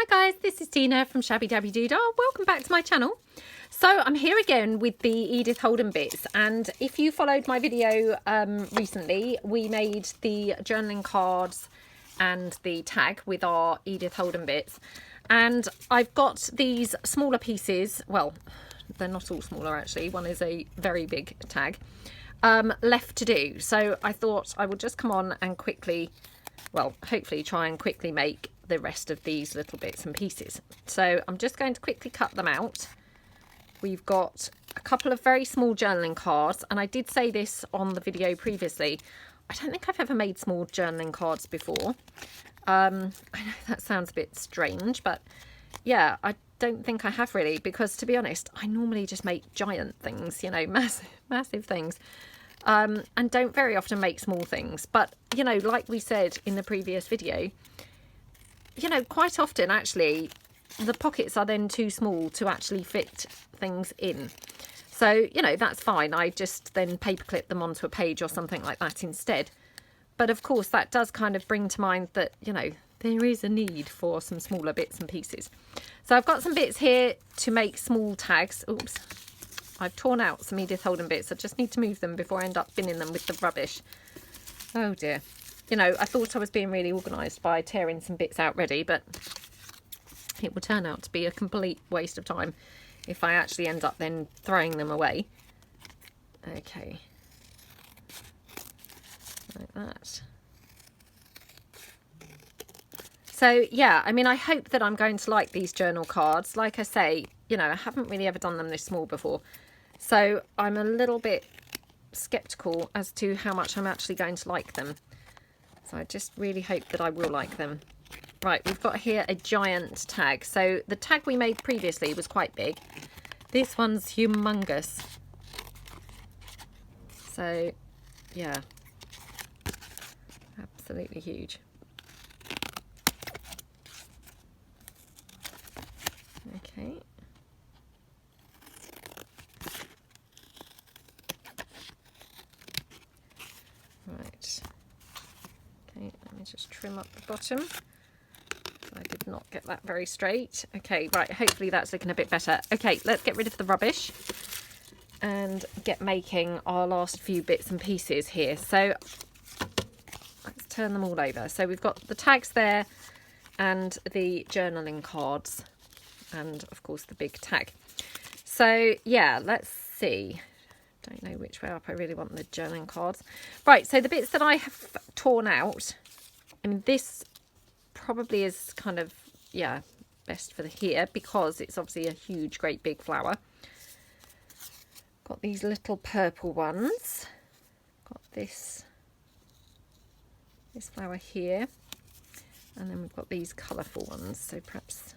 Hi guys, this is Tina from Shabbydabbydoodah. Welcome back to my channel. So I'm here again with the Edith Holden bits, and if you followed my video recently, we made the journaling cards and the tag with our Edith Holden bits, and I've got these smaller pieces, well they're not all smaller actually, one is a very big tag, left to do. So I thought I would just come on and quickly, well hopefully try and quickly make the rest of these little bits and pieces. So I'm just going to quickly cut them out. We've got a couple of very small journaling cards, and I did say this on the video previously, I don't think I've ever made small journaling cards before. I know that sounds a bit strange, but yeah, I don't think I have really, because to be honest, I normally just make giant things, you know, massive things, and don't very often make small things. But you know, like we said in the previous video, you know, quite often actually the pockets are then too small to actually fit things in. So, you know, that's fine. I just then paperclip them onto a page or something like that instead. But of course, that does kind of bring to mind that, you know, there is a need for some smaller bits and pieces. So I've got some bits here to make small tags. Oops, I've torn out some Edith Holden bits. I just need to move them before I end up binning them with the rubbish. Oh dear. You know, I thought I was being really organised by tearing some bits out ready, but it will turn out to be a complete waste of time if I actually end up then throwing them away. Okay. Like that. So, yeah, I mean, I hope that I'm going to like these journal cards. Like I say, you know, I haven't really ever done them this small before. So I'm a little bit sceptical as to how much I'm actually going to like them. So I just really hope that I will like them. Right, we've got here a giant tag. So the tag we made previously was quite big. This one's humongous. So, yeah. Absolutely huge. Okay. Right. Okay, let me just trim up the bottom. I did not get that very straight. Okay, right, hopefully that's looking a bit better. Okay, let's get rid of the rubbish and get making our last few bits and pieces here. So let's turn them all over. So we've got the tags there and the journaling cards and of course the big tag. So yeah, let's see. Don't know which way up I really want the journaling cards. Right, so the bits that I have torn out, I mean, this probably is kind of, yeah, best for the here because it's obviously a huge, great big flower. Got these little purple ones. Got this flower here. And then we've got these colourful ones. So perhaps,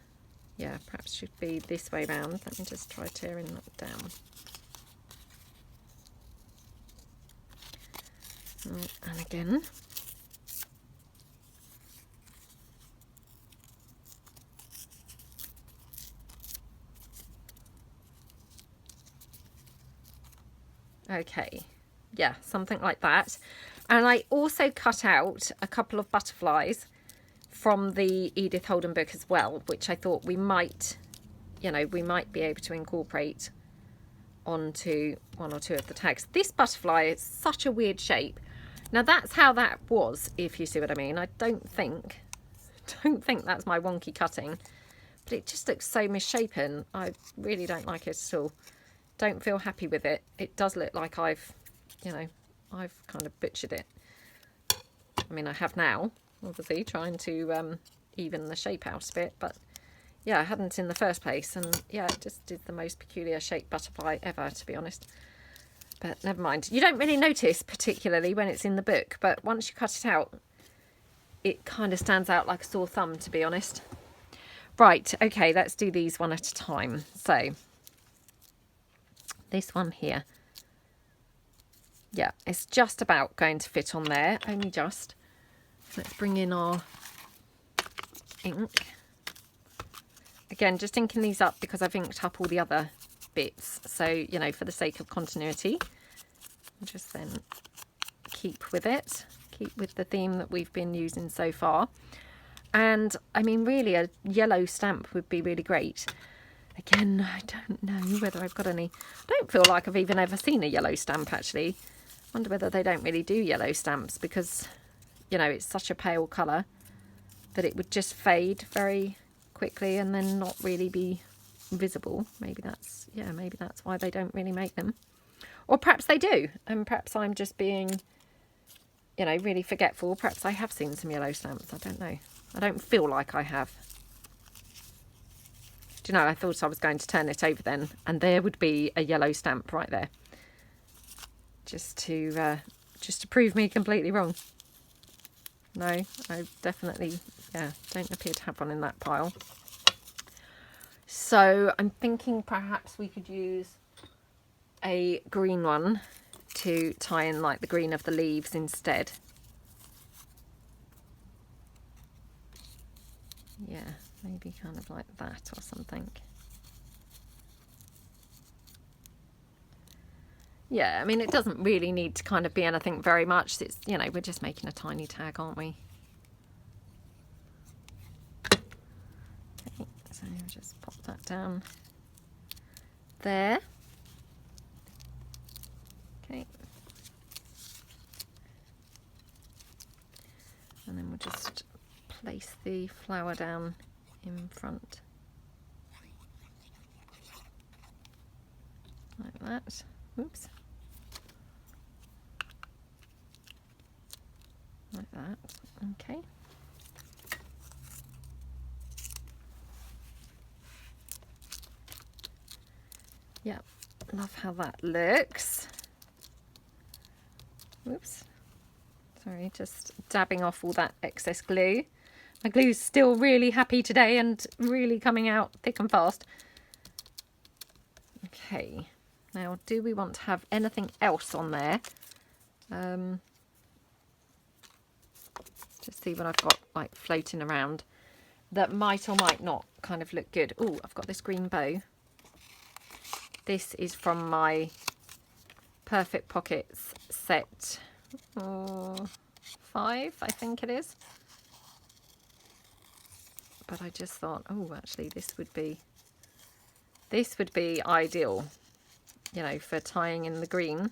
yeah, perhaps should be this way round. Let me just try tearing that down. And again. Okay, yeah, something like that. And I also cut out a couple of butterflies from the Edith Holden book as well, which I thought we might, you know, we might be able to incorporate onto one or two of the tags. This butterfly is such a weird shape. Now that's how that was, if you see what I mean. I don't think that's my wonky cutting, but it just looks so misshapen. I really don't like it at all. Don't feel happy with it. It does look like I've, you know, I've kind of butchered it. I mean, I have now, obviously, trying to even the shape out a bit, but yeah, I hadn't in the first place, and yeah, it just did the most peculiar shaped butterfly ever, to be honest. But never mind. You don't really notice particularly when it's in the book, but once you cut it out, it kind of stands out like a sore thumb, to be honest. Right, okay, let's do these one at a time. So this one here, yeah, it's just about going to fit on there, only just. Let's bring in our ink. Again, just inking these up because I've inked up all the other bits, so you know, for the sake of continuity, just then keep with it, keep with the theme that we've been using so far. And I mean, really, a yellow stamp would be really great. Again, I don't know whether I've got any. I don't feel like I've even ever seen a yellow stamp, actually. I wonder whether they don't really do yellow stamps because, you know, it's such a pale colour that it would just fade very quickly and then not really be visible. Maybe that's, yeah, maybe that's why they don't really make them. Or perhaps they do, and perhaps I'm just being, you know, really forgetful. Perhaps I have seen some yellow stamps. I don't know. I don't feel like I have. Do you know, I thought I was going to turn it over then, and there would be a yellow stamp right there. Just to prove me completely wrong. No, I definitely, yeah, don't appear to have one in that pile. So I'm thinking perhaps we could use a green one to tie in like the green of the leaves instead. Yeah, maybe kind of like that or something. Yeah, I mean, it doesn't really need to kind of be anything very much. It's, you know, we're just making a tiny tag, aren't we? Okay, so just pop that down there. Okay. And then we'll just place the flower down in front. Like that. Oops. Like that. Okay. Yep. Love how that looks. Oops. Sorry, just dabbing off all that excess glue. My glue's still really happy today and really coming out thick and fast. Okay, now do we want to have anything else on there? Just see what I've got like floating around that might or might not kind of look good. Oh, I've got this green bow. This is from my Perfect Pockets set 5, I think it is. But I just thought, oh, actually this would be ideal, you know, for tying in the green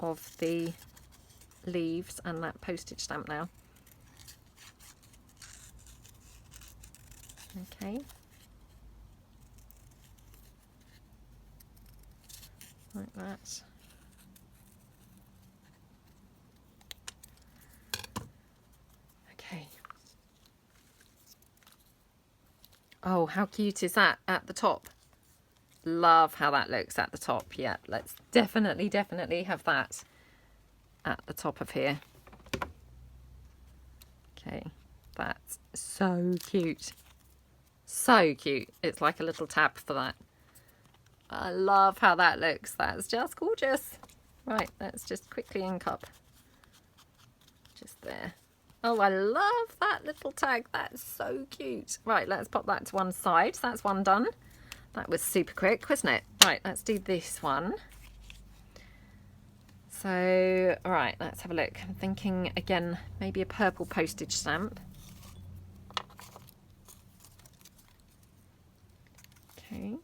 of the leaves and that postage stamp now. Okay. Like that. Okay. Oh, how cute is that at the top? Love how that looks at the top. Yeah, let's definitely have that at the top of here. Okay, that's so cute. So cute. It's like a little tab for that. I love how that looks. That's just gorgeous. Right, let's just quickly ink up. Just there. Oh, I love that little tag. That's so cute. Right, let's pop that to one side. So that's one done. That was super quick, wasn't it? Right, let's do this one. So, all right, let's have a look. I'm thinking, again, maybe a purple postage stamp. Okay.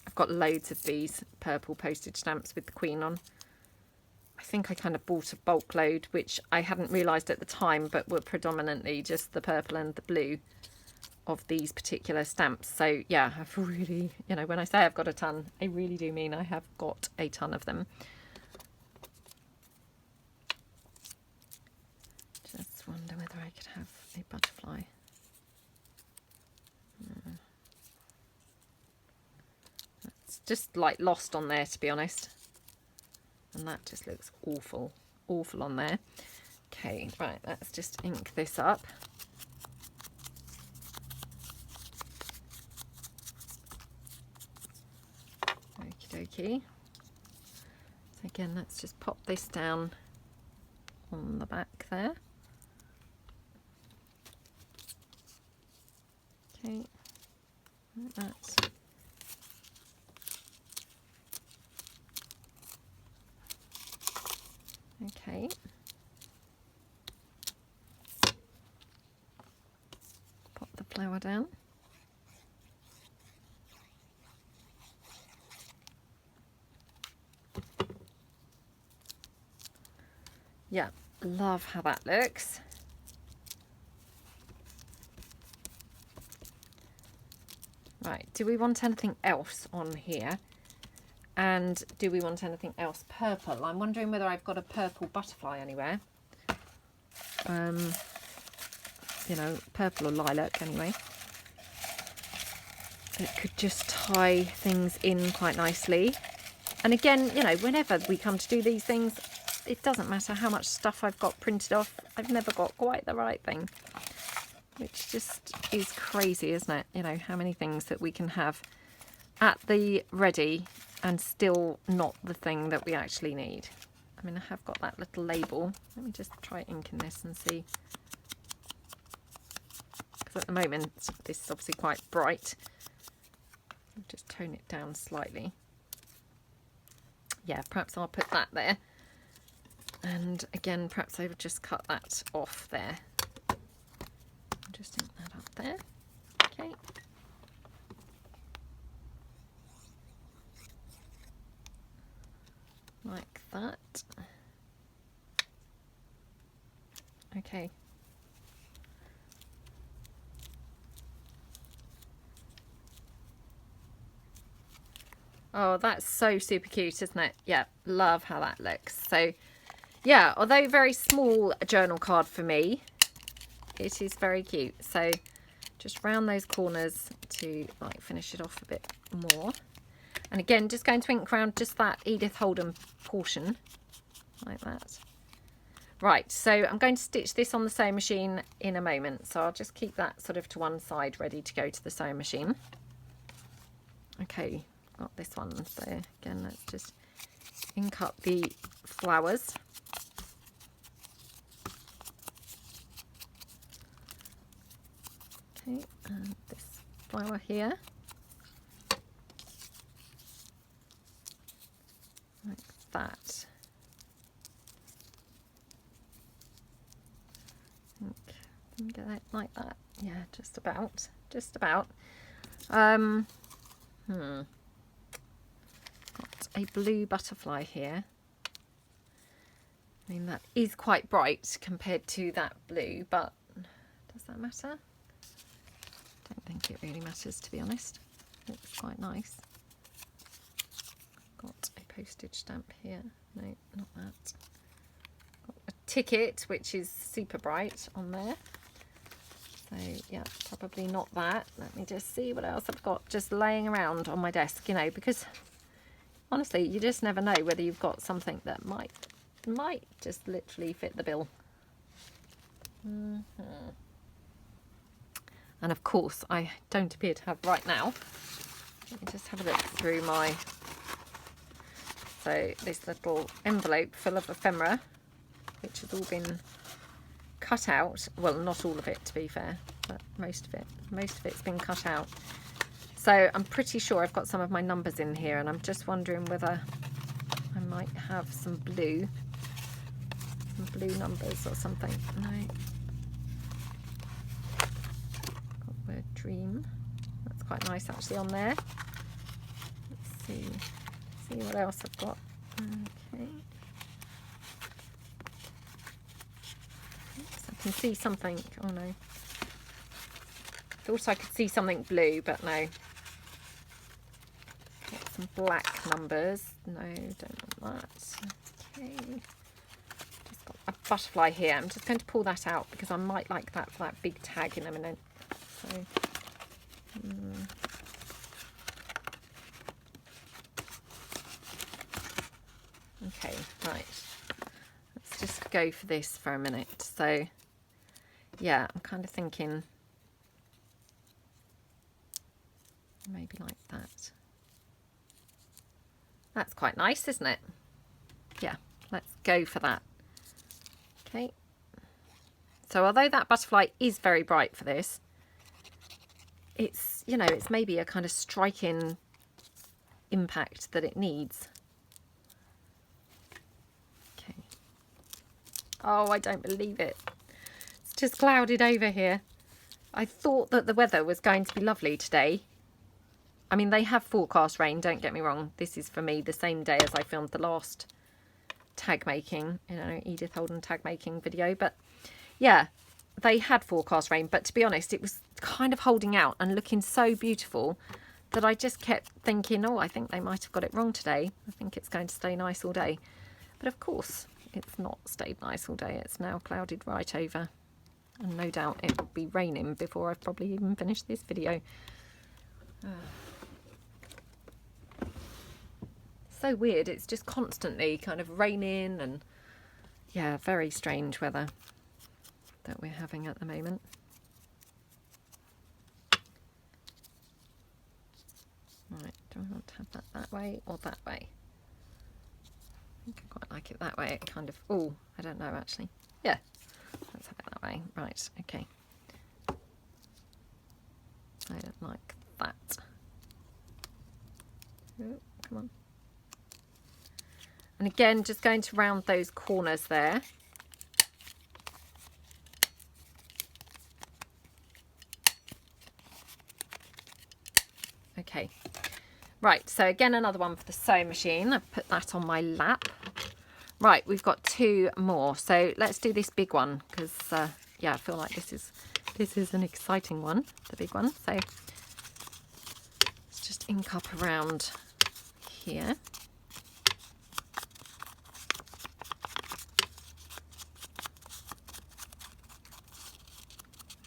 I've got loads of these purple postage stamps with the Queen on. I think I kind of bought a bulk load, which I hadn't realised at the time, but were predominantly just the purple and the blue of these particular stamps. So yeah, I've really, you know, when I say I've got a ton, I really do mean I have got a ton of them. Just wonder whether I could have a butterfly. It's just like lost on there, to be honest. And that just looks awful on there. Okay, right, let's just ink this up. Okie dokie. So again, let's just pop this down on the back there. Okay, like that. Okay. flower down. Yeah, love how that looks. Right, do we want anything else on here? And do we want anything else purple? I'm wondering whether I've got a purple butterfly anywhere. You know, purple or lilac anyway. It could just tie things in quite nicely. And again, you know, whenever we come to do these things, it doesn't matter how much stuff I've got printed off. I've never got quite the right thing. Which just is crazy, isn't it? You know, how many things that we can have at the ready and still not the thing that we actually need. I mean, I have got that little label. Let me just try inking this and see. Because at the moment, this is obviously quite bright. I'll just tone it down slightly. Yeah, perhaps I'll put that there. And again, perhaps I would just cut that off there. Just ink that up there. Okay. Like that. Okay. Oh, that's so super cute, isn't it? Yeah, love how that looks. So, yeah, although very small journal card for me, it is very cute. So, just round those corners to like finish it off a bit more. And again, just going to ink around just that Edith Holden portion, like that. Right, so I'm going to stitch this on the sewing machine in a moment. So I'll just keep that sort of to one side, ready to go to the sewing machine. Okay, got this one. So again, let's just ink up the flowers. Okay, and this flower here. Like that. Get it like that. Yeah, just about. Got a blue butterfly here. I mean, that is quite bright compared to that blue, but does that matter? Don't think it really matters, to be honest. Looks quite nice. Got a postage stamp here. No, not that. Got a ticket, which is super bright on there. So yeah, probably not that. Let me just see what else I've got just laying around on my desk, you know, because honestly, you just never know whether you've got something that might just literally fit the bill. And of course, I don't appear to have right now. Let me just have a look through my... So this little envelope full of ephemera, which has all been cut out. Well, not all of it, to be fair, but most of it's been cut out. So I'm pretty sure I've got some of my numbers in here, and I'm just wondering whether I might have some blue numbers or something. No. Got word dream. That's quite nice actually on there. Let's see what else I've got. Okay. I can see something. Oh no. Thought I could see something blue, but no. Got some black numbers. No, don't want that. Okay. Just got a butterfly here. I'm just going to pull that out because I might like that for that big tag in a minute. So. Okay, right. Let's just go for this for a minute. So, yeah, I'm kind of thinking maybe like that. That's quite nice, isn't it? Yeah, let's go for that. Okay. So although that butterfly is very bright for this, it's, you know, it's maybe a kind of striking impact that it needs. Okay. Oh, I don't believe it. It's just clouded over here. I thought that the weather was going to be lovely today. I mean, they have forecast rain, don't get me wrong. This is for me the same day as I filmed the last tag making, you know, Edith Holden tag making video. But yeah, they had forecast rain. But to be honest, it was kind of holding out and looking so beautiful that I just kept thinking, oh, I think they might have got it wrong today. I think it's going to stay nice all day. But of course, it's not stayed nice all day. It's now clouded right over. And no doubt it will be raining before I've probably even finished this video. So weird. It's just constantly kind of raining and, yeah, very strange weather that we're having at the moment. Right, do I want to have that way or that way? I think I quite like it that way. It kind of, oh, I don't know actually. Yeah, let's have it that way. Right, okay. I don't like that. Oh, come on. And again, just going to round those corners there. Okay. Right, so again, another one for the sewing machine. I've put that on my lap. Right, we've got 2 more. So let's do this big one because, yeah, I feel like this is an exciting one, the big one. So let's just ink up around here.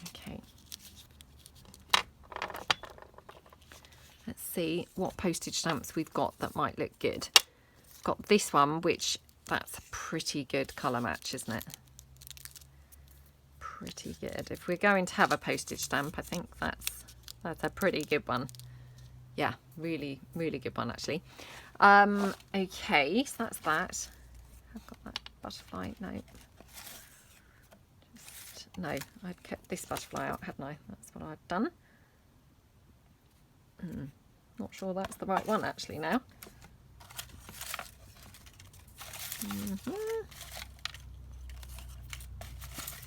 Okay. Let's see what postage stamps we've got that might look good. Got this one, which that's a pretty good colour match, isn't it? Pretty good. If we're going to have a postage stamp, I think that's a pretty good one. Yeah, really, really good one actually. Okay, so that's that. I've got that butterfly. No. No, I'd kept this butterfly out, hadn't I? That's what I've done. Not sure that's the right one actually now.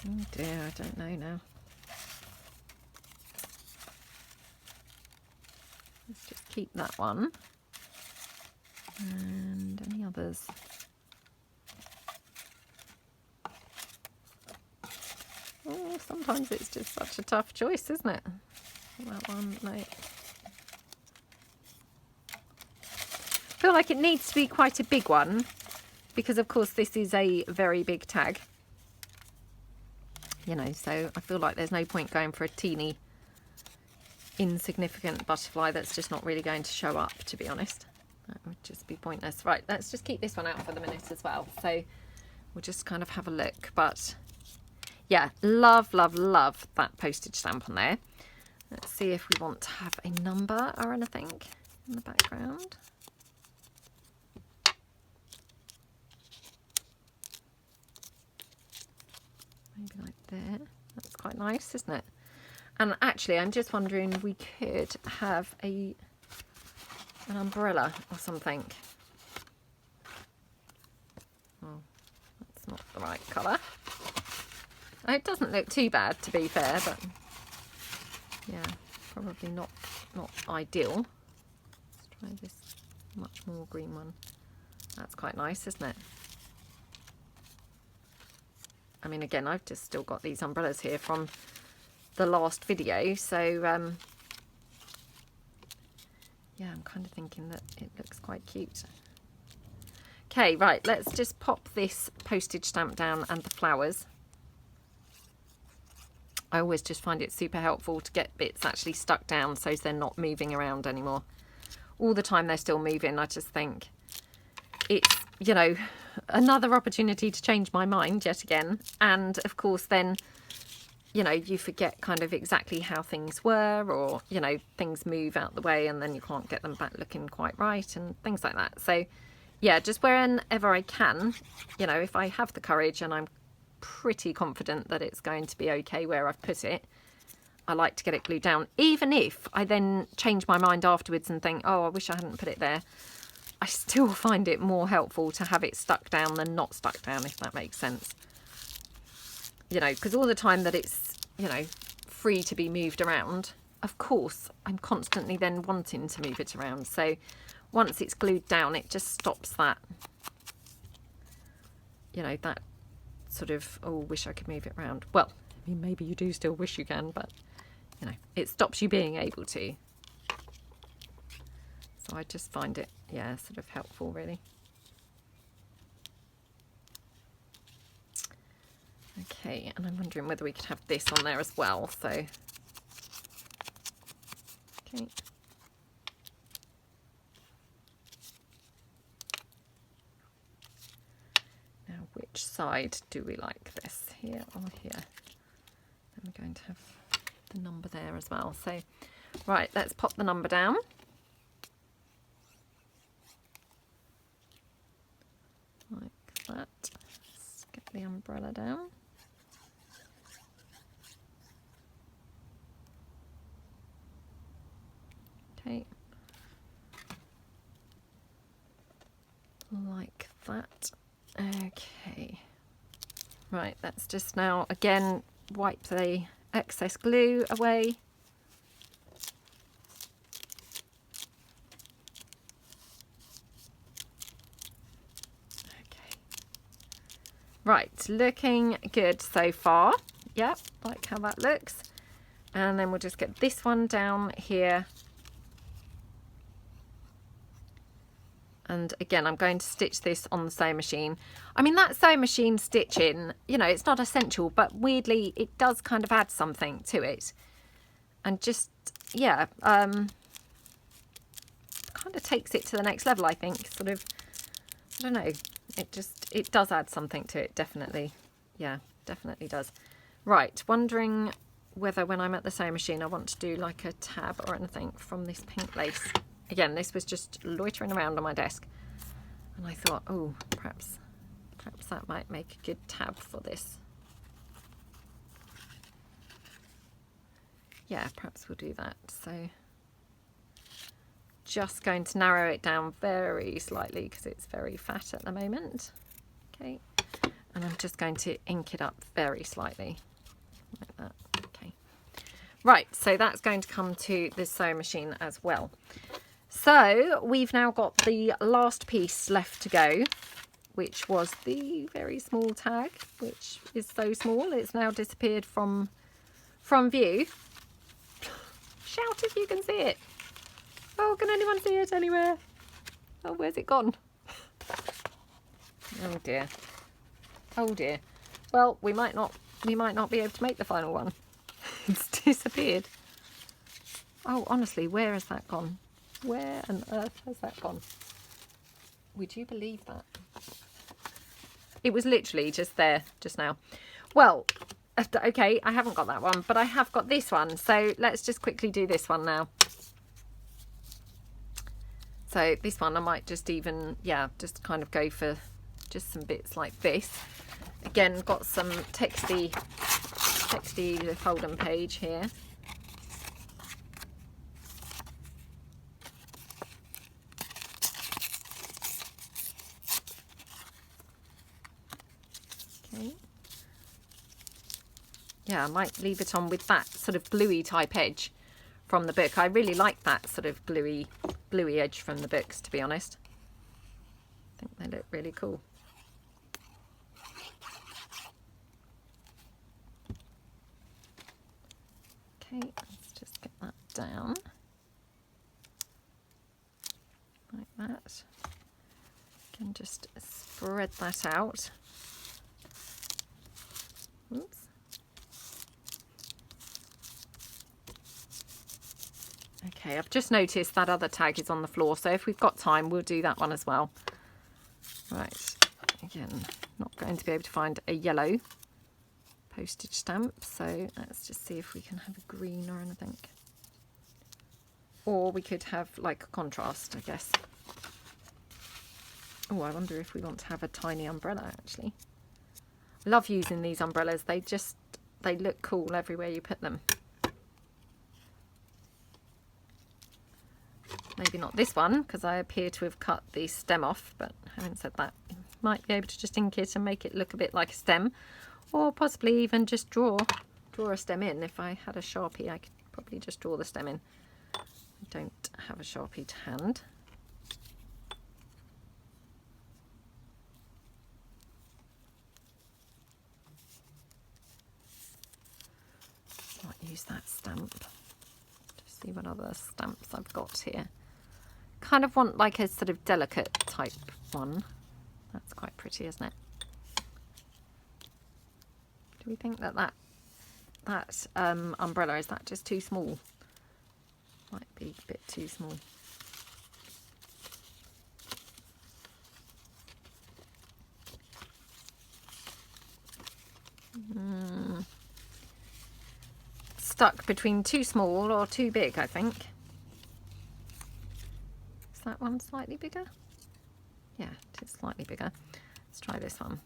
Oh dear, I don't know now. Let's just keep that one. And any others? Oh, sometimes it's just such a tough choice, isn't it? That one, no. I feel like it needs to be quite a big one because of course this is a very big tag, you know, so I feel like there's no point going for a teeny insignificant butterfly that's just not really going to show up, to be honest. That would just be pointless. Right, let's just keep this one out for the minute as well, so we'll just kind of have a look. But yeah, love, love, love that postage stamp on there. Let's see if we want to have a number or anything in the background. Maybe like there. That's quite nice, isn't it? And actually, I'm just wondering, we could have an umbrella or something. Oh, that's not the right colour. It doesn't look too bad, to be fair, but yeah, probably not ideal. Let's try this much more green one. That's quite nice, isn't it? I mean, again, I've just still got these umbrellas here from the last video, so yeah, I'm kind of thinking that it looks quite cute. Okay, right, let's just pop this postage stamp down and the flowers. I always just find it super helpful to get bits actually stuck down so they're not moving around anymore. All the time they're still moving, I just think it's, you know, another opportunity to change my mind yet again. And of course then, you know, you forget kind of exactly how things were, or, you know, things move out the way and then you can't get them back looking quite right and things like that. So yeah, just wherever I can, you know, if I have the courage and I'm pretty confident that it's going to be okay where I've put it, I like to get it glued down. Even if I then change my mind afterwards and think, oh, I wish I hadn't put it there, I still find it more helpful to have it stuck down than not stuck down, if that makes sense. You know, because all the time that it's, you know, free to be moved around, of course, I'm constantly then wanting to move it around. So once it's glued down, it just stops that, you know, that sort of, oh, wish I could move it around. Well, I mean, maybe you do still wish you can, but, you know, it stops you being able to. So I just find it, yeah, sort of helpful, really. Okay, and I'm wondering whether we could have this on there as well, so. Okay. Now, which side do we like this, here or here? And we're going to have the number there as well. So, right, let's pop the number down. Like that. Let's get the umbrella down. Okay. Like that. Okay. Right, let's just now again wipe the excess glue away. Okay. Right, looking good so far. Yep, like how that looks. And then we'll just get this one down here. And again, I'm going to stitch this on the sewing machine. I mean, that sewing machine stitching, you know, it's not essential, but weirdly, it does kind of add something to it. And just, yeah, kind of takes it to the next level, I think. Sort of, I don't know, it does add something to it, definitely. Yeah, definitely does. Right, wondering whether when I'm at the sewing machine, I want to do like a tab or anything from this pink lace. Again, this was just loitering around on my desk, and I thought, oh, perhaps that might make a good tab for this. Yeah, perhaps we'll do that. So just going to narrow it down very slightly because it's very fat at the moment. Okay, and I'm just going to ink it up very slightly like that. Okay, right, so that's going to come to the sewing machine as well. So we've now got the last piece left to go, which was the very small tag, which is so small it's now disappeared from view. Shout if you can see it. Oh, can anyone see it anywhere? Oh, where's it gone? Oh dear. Oh dear. Well, we might not be able to make the final one. It's disappeared. Oh, honestly, where has that gone? Where on earth has that gone? Would you believe that? It was literally just there just now. Well, okay, I haven't got that one, but I have got this one. So let's just quickly do this one now. So this one I might just even, yeah, just kind of go for just some bits like this. Again, got some texty Edith Holden page here. Yeah, I might leave it on with that sort of gluey type edge from the book. I really like that sort of gluey edge from the books, to be honest. I think they look really cool. Okay, let's just get that down like that. Can just spread that out. Oops. Okay, I've just noticed that other tag is on the floor, so if we've got time, we'll do that one as well. Right, again, not going to be able to find a yellow postage stamp, so let's just see if we can have a green or anything. Or we could have like a contrast, I guess. Oh, I wonder if we want to have a tiny umbrella, actually. I love using these umbrellas. They look cool everywhere you put them. Maybe not this one, because I appear to have cut the stem off, but having said that, you might be able to just ink it and make it look a bit like a stem, or possibly even just draw draw a stem in. If I had a Sharpie, I could probably just draw the stem in. I don't have a Sharpie to hand. Might use that stamp to see what other stamps I've got here. Kind of want like a sort of delicate type one. That's quite pretty, isn't it? Do we think that that umbrella, is that just too small? Might be a bit too small. Stuck between too small or too big, I think. Is that one slightly bigger? Yeah, it is slightly bigger. Let's try this one.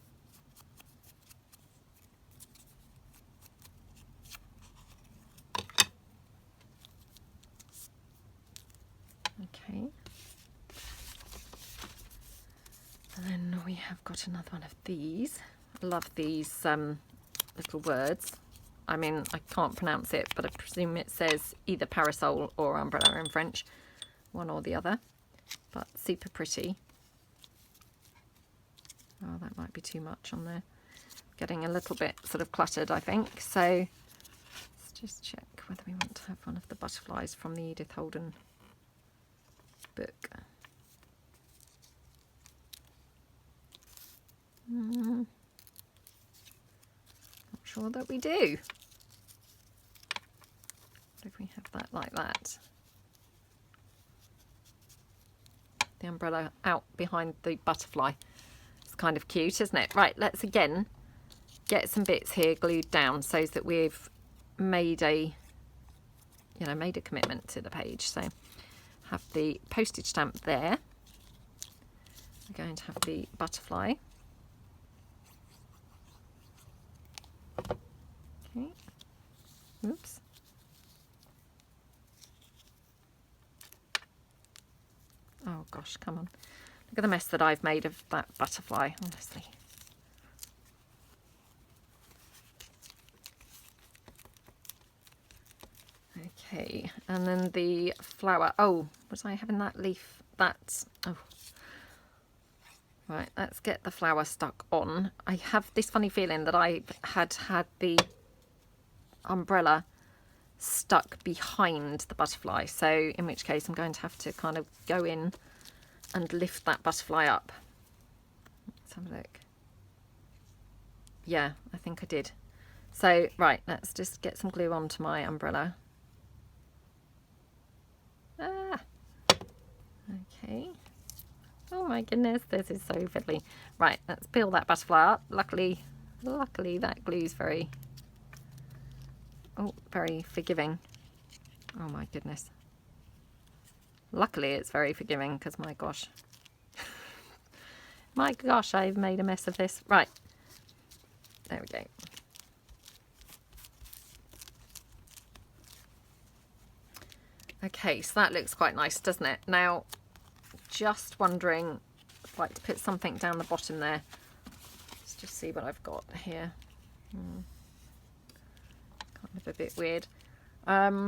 Okay. And then we have got another one of these. I love these little words. I mean, I can't pronounce it, but I presume it says either parasol or umbrella in French. One or the other. But super pretty. Oh, that might be too much on there. Getting a little bit sort of cluttered, I think. So let's just check whether we want to have one of the butterflies from the Edith Holden book. Not sure that we do. What if we have that like that? The umbrella out behind the butterfly. It's kind of cute, isn't it? Right, let's again get some bits here glued down so that we've made a, made a commitment to the page. So have the postage stamp there. We're going to have the butterfly. Okay. Oops. Oh gosh, come on. Look at the mess that I've made of that butterfly, honestly. Okay, and then the flower. Oh, was I having that leaf? That's, oh. Right, let's get the flower stuck on. I have this funny feeling that I had the umbrella stuck behind the butterfly, so in which case I'm going to have to kind of go in and lift that butterfly up. Let's have a look. Yeah, I think I did. So right, let's just get some glue onto my umbrella. Okay. Oh my goodness, this is so fiddly. Right, let's peel that butterfly up. Luckily that glue's very forgiving. Oh my goodness. Luckily it's very forgiving, because my gosh. My gosh, I've made a mess of this. Right. There we go. Okay, so that looks quite nice, doesn't it? Now, just wondering, I'd like to put something down the bottom there. Let's just see what I've got here. Kind of a bit weird. Got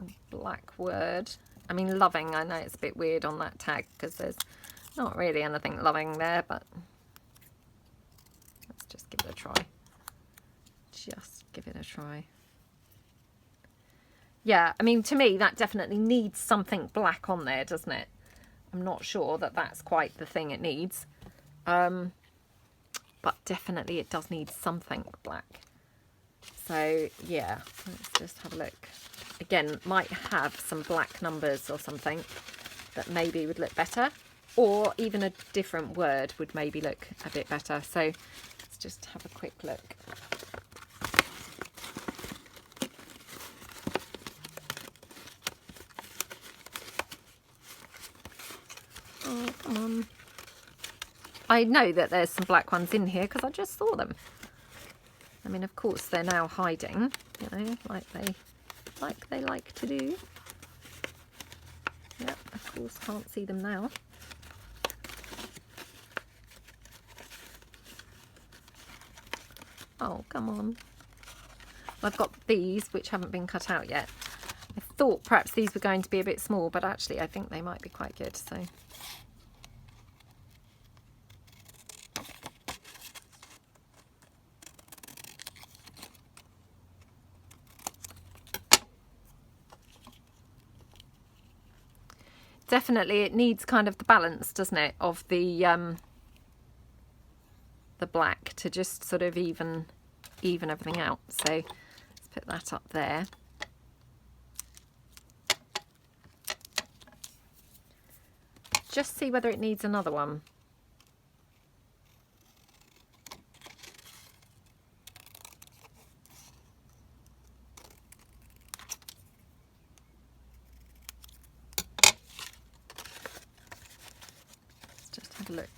a black word. I mean, loving, I know it's a bit weird on that tag because there's not really anything loving there, but let's just give it a try. Just give it a try. Yeah, I mean, to me, that definitely needs something black on there, doesn't it? I'm not sure that that's quite the thing it needs. But definitely it does need something black. So, yeah, let's just have a look. Again, might have some black numbers or something that maybe would look better. Or even a different word would maybe look a bit better. So, let's just have a quick look. Oh, come on. I know that there's some black ones in here because I just saw them. I mean, of course, they're now hiding, you know, like they like to do. Yep, of course, can't see them now. Oh, come on. I've got these which haven't been cut out yet. I thought perhaps these were going to be a bit small, but actually I think they might be quite good. So definitely it needs kind of the balance, doesn't it, of the black to just sort of even everything out. So let's put that up there. Just see whether it needs another one. Let's just have a look.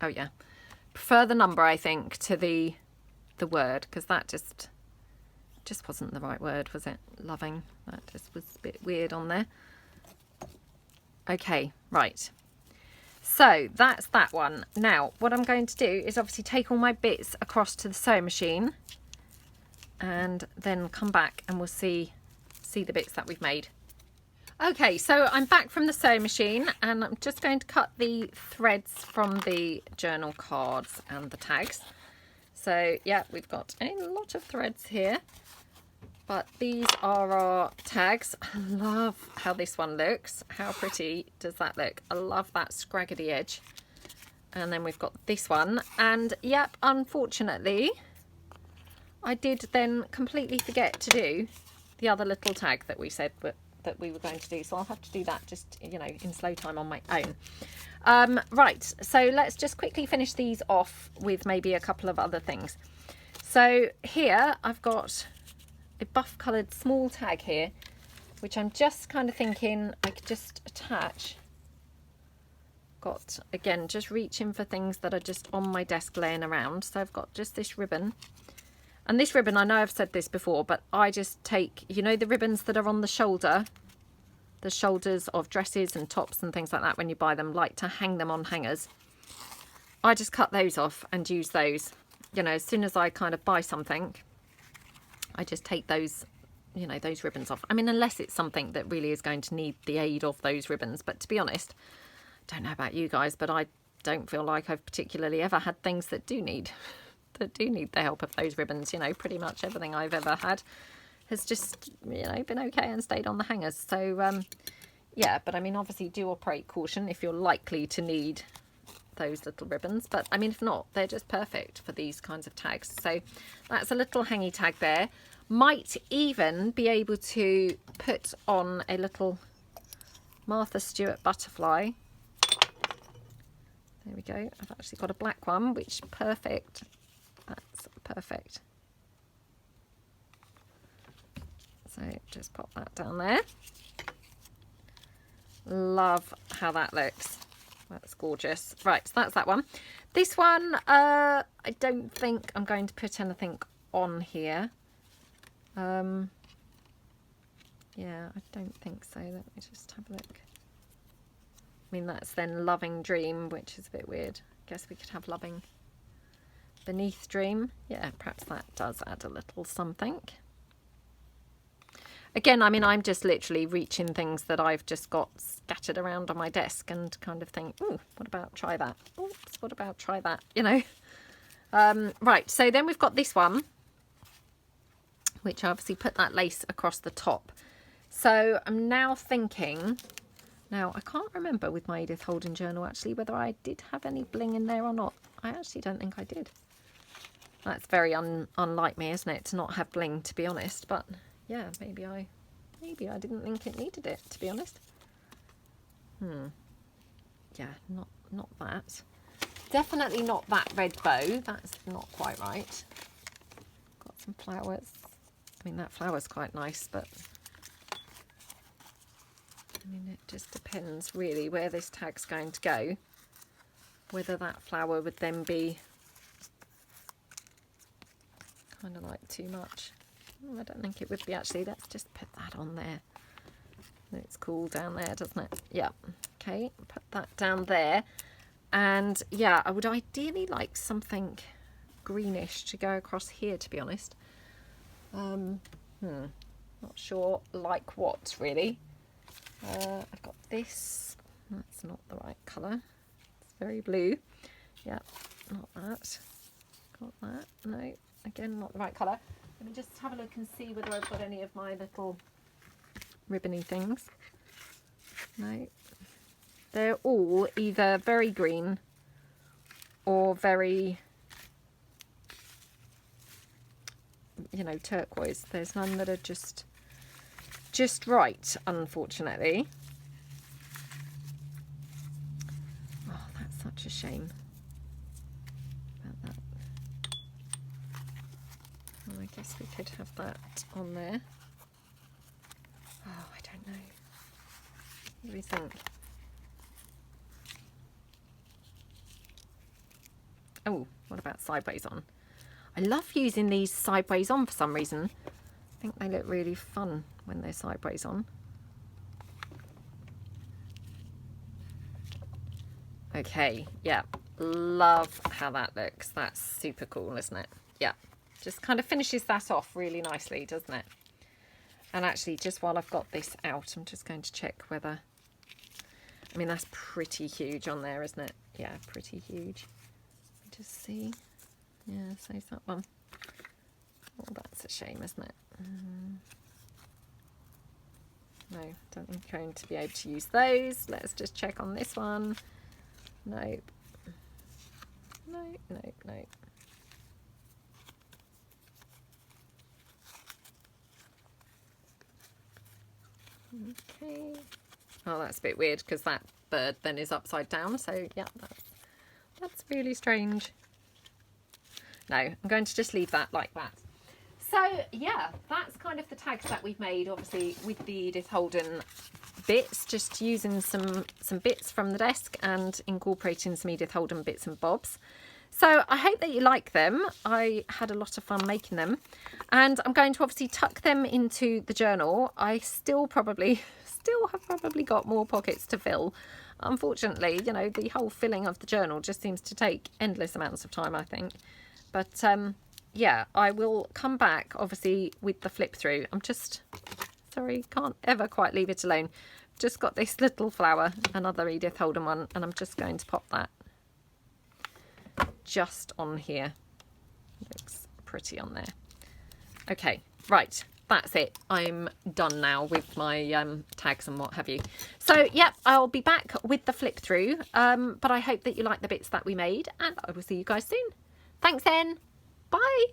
Oh yeah, prefer the number, I think, to the word, because that just wasn't the right word, was it? Loving, that just was a bit weird on there. Okay, right, so that's that one. Now what I'm going to do is obviously take all my bits across to the sewing machine and then come back and we'll see the bits that we've made. Okay, so I'm back from the sewing machine and I'm just going to cut the threads from the journal cards and the tags. So yeah, we've got a lot of threads here, but these are our tags. I love how this one looks. How pretty does that look? I love that scraggly edge. And then we've got this one, and yep, unfortunately I did then completely forget to do the other little tag that we said that we were going to do, so I'll have to do that just, you know, in slow time on my own. Right, so let's just quickly finish these off with maybe a couple of other things. So here I've got a buff coloured small tag here, which I'm just kind of thinking I could just attach. Got, again, just reaching for things that are just on my desk laying around. So I've got just this ribbon. And this ribbon, I know I've said this before, but I just take, you know, the ribbons that are on the shoulders of dresses and tops and things like that when you buy them, like to hang them on hangers. I just cut those off and use those. You know, as soon as I kind of buy something, I just take those, you know, those ribbons off. I mean, unless it's something that really is going to need the aid of those ribbons. But to be honest, I don't know about you guys, but I don't feel like I've particularly ever had things that do need the help of those ribbons. You know, pretty much everything I've ever had has just, you know, been okay and stayed on the hangers. So yeah, but I mean, obviously do operate caution if you're likely to need those little ribbons, but I mean, if not, they're just perfect for these kinds of tags. So that's a little hangy tag there. Might even be able to put on a little Martha Stewart butterfly. There we go. I've actually got a black one, which perfect. That's perfect. So just pop that down there. Love how that looks. That's gorgeous. Right, so that's that one. This one, I don't think I'm going to put anything on here. Yeah, I don't think so. Let me just have a look. I mean, that's then Loving Dream, which is a bit weird. I guess we could have Loving Beneath Dream. Yeah, perhaps that does add a little something. Again, I mean, I'm just literally reaching things that I've just got scattered around on my desk and kind of think, oh, what about try that? Oops, what about try that? You know? Right, so then we've got this one, which I obviously put that lace across the top. So I'm now thinking, now I can't remember with my Edith Holden journal actually whether I did have any bling in there or not. I actually don't think I did. That's very unlike me, isn't it, to not have bling, to be honest, but yeah, maybe I didn't think it needed it, to be honest. Yeah, not that. Definitely not that red bow. That's not quite right. Got some flowers. I mean, that flower's quite nice, but I mean, it just depends really where this tag's going to go. Whether that flower would then be kind of like too much. I don't think it would be actually. Let's just put that on there. It's cool down there, doesn't it? Yeah. Okay, put that down there. And yeah, I would ideally like something greenish to go across here, to be honest. Not sure like what really. I've got this. That's not the right colour. It's very blue. Yeah, not that. Got that. No, again, not the right colour. Let me just have a look and see whether I've got any of my little ribbony things. No. They're all either very green or very, you know, turquoise. There's none that are just right, unfortunately. Oh, that's such a shame about that. Well, I guess we could have that on there. Oh, I don't know. What do we think? Oh, what about sideways on? I love using these sideways on for some reason. I think they look really fun when they're sideways on. Okay, yeah, love how that looks. That's super cool, isn't it? Yeah, just kind of finishes that off really nicely, doesn't it? And actually, just while I've got this out, I'm just going to check whether, I mean, that's pretty huge on there, isn't it? Yeah, pretty huge. Just see. Yeah, so is that one. Oh, that's a shame, isn't it? No, don't think I'm going to be able to use those. Let's just check on this one. Nope. Nope, nope, nope. Okay. Oh, that's a bit weird because that bird then is upside down. So yeah, that's really strange. No, I'm going to just leave that like that. So yeah, that's kind of the tags that we've made, obviously with the Edith Holden bits, just using some bits from the desk and incorporating some Edith Holden bits and bobs. So I hope that you like them. I had a lot of fun making them, and I'm going to obviously tuck them into the journal. I still have probably got more pockets to fill. Unfortunately, you know, the whole filling of the journal just seems to take endless amounts of time, I think. But yeah, I will come back obviously with the flip through. I'm just sorry, can't ever quite leave it alone. Just got this little flower, another Edith Holden one, and I'm just going to pop that just on here. Looks pretty on there. Okay, right, that's it. I'm done now with my tags and what have you. So yep, I'll be back with the flip through, but I hope that you like the bits that we made, and I will see you guys soon. Thanks then. Bye.